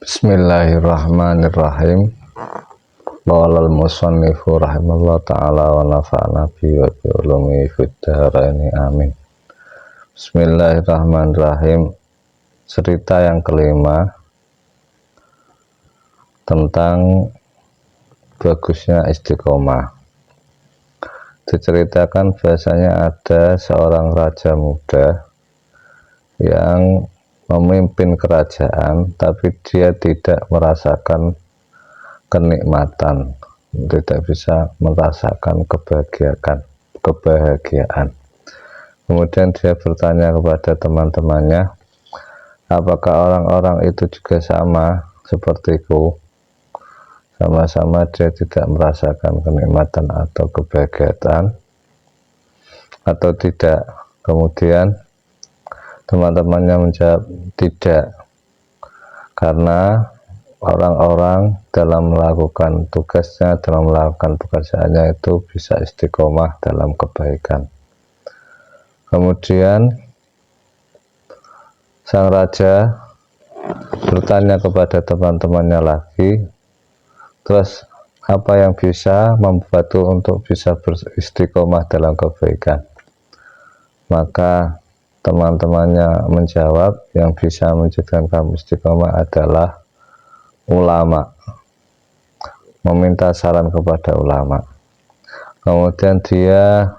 Bismillahirrahmanirrahim. Qala al-musannifu rahimallahu ta'ala wa nafa'na bi wa bi ulumi fid dharaini amin. Bismillahirrahmanirrahim. Cerita yang kelima tentang bagusnya istiqomah. Diceritakan bahasanya ada seorang raja muda yang memimpin kerajaan, tapi dia tidak merasakan kenikmatan, tidak bisa merasakan kebahagiaan. Kemudian dia bertanya kepada teman-temannya, apakah orang-orang itu juga sama sepertiku? Sama-sama dia tidak merasakan kenikmatan atau kebahagiaan atau tidak? Kemudian teman-temannya menjawab tidak, karena orang-orang dalam melakukan tugasnya, dalam melakukan pekerjaannya itu bisa istiqomah dalam kebaikan. Kemudian sang raja bertanya kepada teman-temannya lagi, terus apa yang bisa membantu untuk bisa beristiqomah dalam kebaikan? Maka teman-temannya menjawab, yang bisa menjadikan kamu istiqomah adalah ulama, meminta saran kepada ulama. Kemudian dia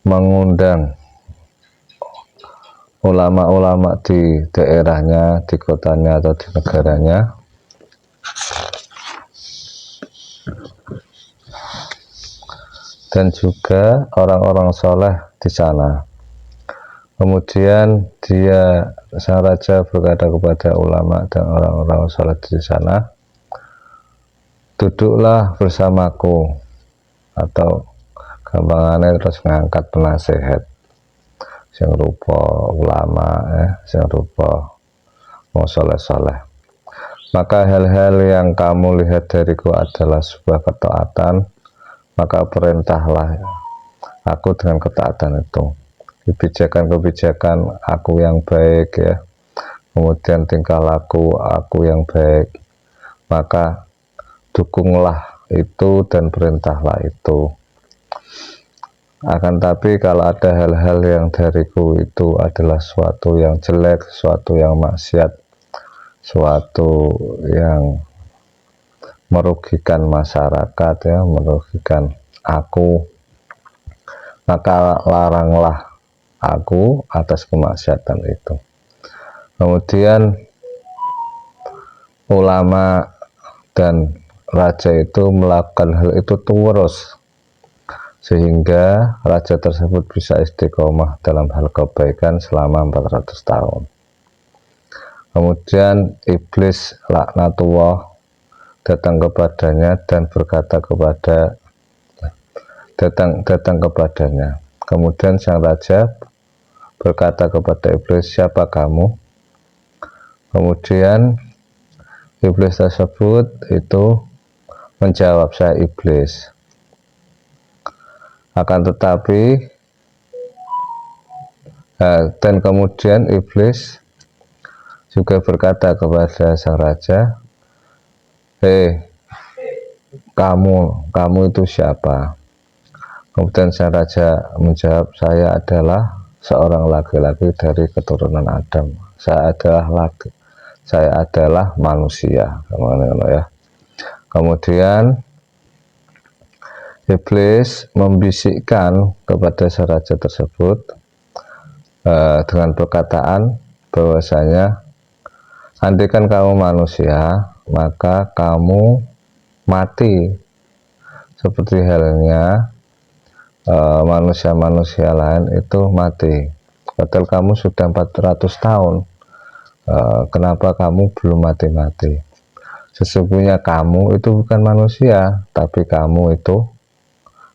mengundang ulama-ulama di daerahnya, di kotanya atau di negaranya, dan juga orang-orang soleh di sana. Kemudian sang raja berkata kepada ulama dan orang-orang soleh di sana, duduklah bersamaku, atau gampangannya terus ngangkat penasehat sing rupa ulama, sing rupa wong soleh-soleh. Maka hal-hal yang kamu lihat dariku adalah sebuah ketaatan, maka perintahlah aku dengan ketaatan itu. Kebijakan-kebijakan aku yang baik, ya, kemudian tingkah laku aku yang baik, maka dukunglah itu dan perintahlah itu. Akan tapi kalau ada hal-hal yang dariku itu adalah suatu yang jelek, suatu yang maksiat, suatu yang merugikan masyarakat, ya, merugikan aku, maka laranglah aku atas kemaksiatan itu. Kemudian ulama dan raja itu melakukan hal itu terus, sehingga raja tersebut bisa istiqomah dalam hal kebaikan selama 400 tahun. Kemudian iblis laknatullah datang kepadanya dan berkata datang kepadanya. Kemudian sang raja berkata kepada iblis, siapa kamu? Kemudian iblis tersebut itu menjawab, saya iblis. Akan tetapi dan kemudian iblis juga berkata kepada sang raja, kamu itu siapa? Kemudian sang raja menjawab, saya adalah seorang laki-laki dari keturunan Adam. Saya adalah manusia. Ya. Kemudian iblis membisikkan kepada sang raja tersebut dengan perkataan bahwasanya andaikan kamu manusia, maka kamu mati seperti halnya manusia-manusia lain itu mati. Padahal kamu sudah 400 tahun, kenapa kamu belum mati-mati? Sesungguhnya kamu itu bukan manusia, tapi kamu itu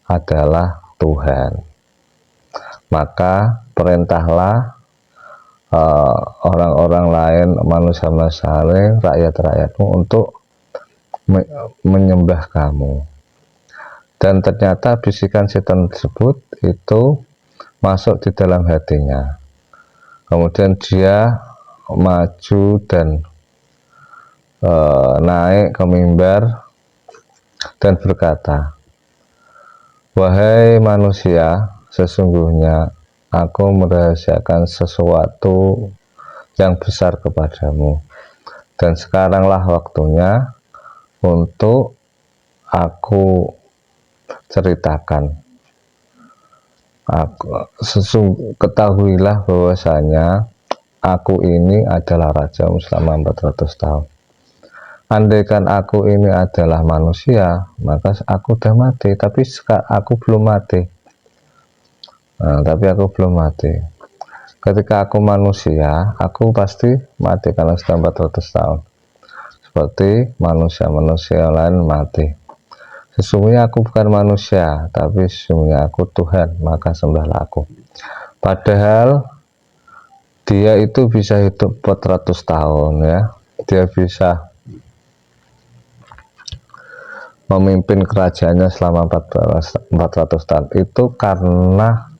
adalah Tuhan. Maka perintahlah orang-orang lain, manusia-manusia lain, rakyat-rakyatmu untuk menyembah kamu. Dan ternyata bisikan setan tersebut itu masuk di dalam hatinya. Kemudian dia maju dan naik ke mimbar dan berkata, "Wahai manusia, sesungguhnya aku merahasiakan sesuatu yang besar kepadamu, dan sekaranglah waktunya untuk aku ceritakan. Ketahuilah bahwasanya aku ini adalah rajamu selama 400 tahun. Andaikan aku ini adalah manusia, maka aku udah mati, tapi aku belum mati. Tapi aku belum mati. Ketika aku manusia, aku pasti mati karena sudah 400 tahun. Seperti manusia-manusia lain mati. Sesungguhnya aku bukan manusia, tapi sesungguhnya aku Tuhan, maka sembahlah aku." Padahal dia itu bisa hidup 400 tahun ya. Dia bisa memimpin kerajaannya selama 400 tahun. Itu karena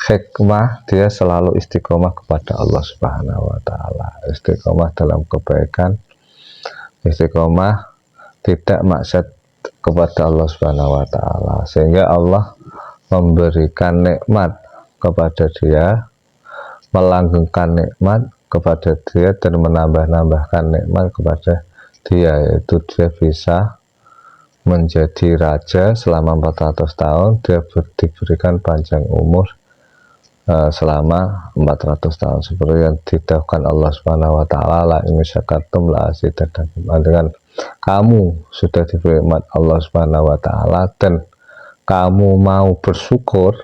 hikmah dia selalu istiqomah kepada Allah Subhanahu wa taala. Istiqomah dalam kebaikan, istiqomah tidak maksiat kepada Allah Subhanahu wa taala, sehingga Allah memberikan nikmat kepada dia, melanggengkan nikmat kepada dia, dan menambah-nambahkan nikmat kepada dia, yaitu dia bisa menjadi raja selama 400 tahun. Dia diberikan panjang umur selama 400 tahun, seperti yang didahulukan Allah Subhanahu wa taala, la in syakartum la azidannakum. Dengan kamu sudah diberi nikmat Allah Subhanahu wa taala dan kamu mau bersyukur,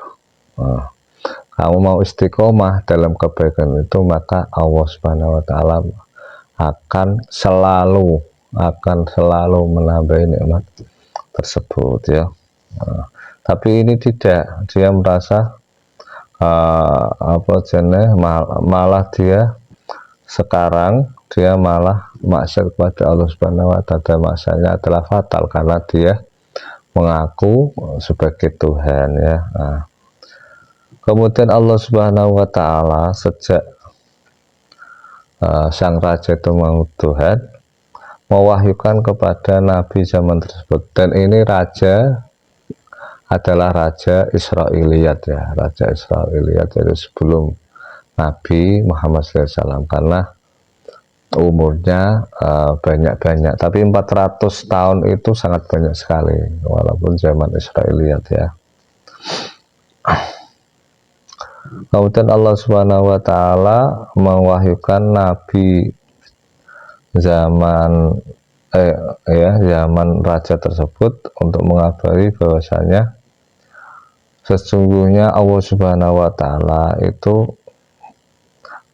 kamu mau istiqomah dalam kebaikan itu, maka Allah Subhanahu wa taala akan selalu menambah nikmat tersebut ya. Tapi ini tidak, dia merasa malah dia sekarang dia malah maksiat kepada Allah Subhanahu wa taala. Maksudnya adalah fatal karena dia mengaku sebagai Tuhan ya. Kemudian Allah Subhanahu wa taala sejak sang raja itu mau Tuhan, mewahyukan kepada nabi zaman tersebut, dan ini raja adalah raja Israiliyat ya, raja Israiliyat, jadi sebelum Nabi Muhammad SAW, karena umurnya banyak-banyak, tapi 400 tahun itu sangat banyak sekali walaupun zaman Israiliyat ya. Kemudian Allah Subhanahu wa taala mewahyukan nabi zaman raja tersebut untuk mengabari bahwasanya sesungguhnya Allah Subhanahu wa taala itu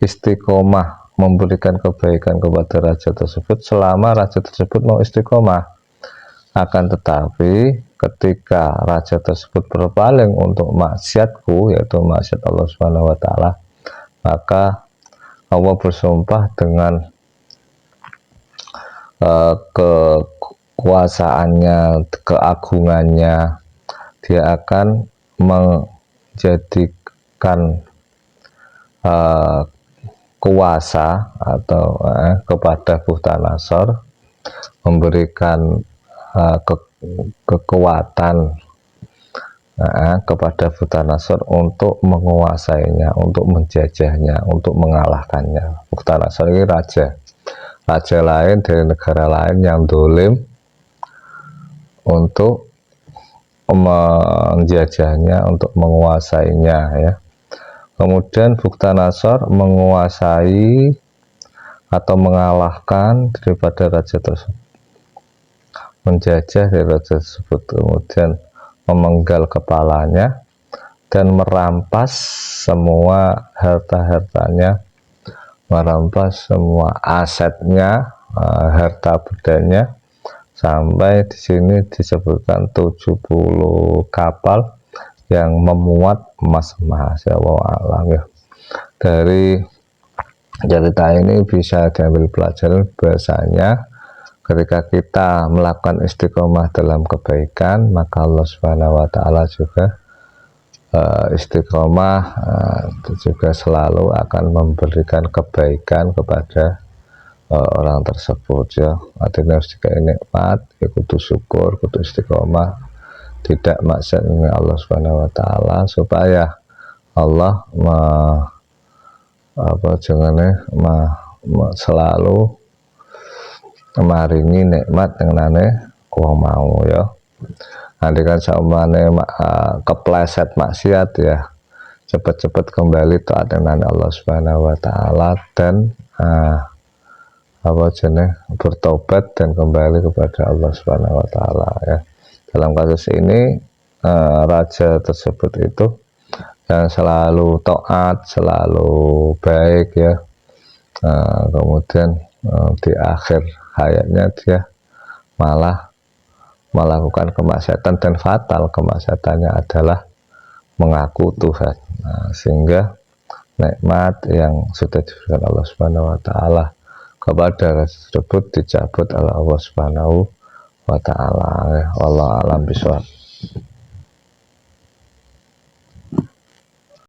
istiqomah memberikan kebaikan kepada raja tersebut selama raja tersebut mau istiqomah. Akan tetapi ketika raja tersebut berpaling untuk maksiatku, yaitu maksiat Allah Subhanahu wa taala, maka Allah bersumpah dengan kekuasaannya, keagungannya, dia akan menjadikan kuasa atau kepada Bukhtanasor, memberikan kekuatan kepada Bukhtanasor untuk menguasainya, untuk menjajahnya, untuk mengalahkannya. Bukhtanasor ini raja lain dari negara lain yang dolim untuk menjajahnya, untuk menguasainya ya. Kemudian Bukhtanasor menguasai atau mengalahkan daripada raja tersebut, menjajah dari raja tersebut, kemudian memenggal kepalanya dan merampas semua harta-hartanya, merampas semua asetnya, harta bendanya, sampai di sini disebutkan 70 kapal yang memuat emas-emas ya. Wallahu a'lam ya. Dari cerita ini bisa diambil pelajaran bahwasanya ketika kita melakukan istiqomah dalam kebaikan, maka Allah Subhanahu wa taala juga istiqomah juga selalu akan memberikan kebaikan kepada orang tersebut ya. Artinya harus dikai nikmat ya kudu syukur, kudu istiqomah, tidak maksiat dengan Allah Subhanahu wa taala, supaya Allah selalu maringi nikmat ngenane wong mau ya. Nanti kan saumane kepleset maksiat ya, cepat-cepat kembali taat dengan Allah Subhanahu wa taala dan bertobat dan kembali kepada Allah Subhanahu wa taala ya. Dalam kasus ini raja tersebut itu yang selalu taat, selalu baik ya, kemudian di akhir hayatnya dia malah melakukan kemaksiatan, dan fatal kemaksiatannya adalah mengaku Tuhan. Sehingga nikmat yang sudah diberikan Allah Subhanahu wa taala kepada tersebut dicabut oleh Allah Subhanahu wa taala. Wallahu a'lam bishawab.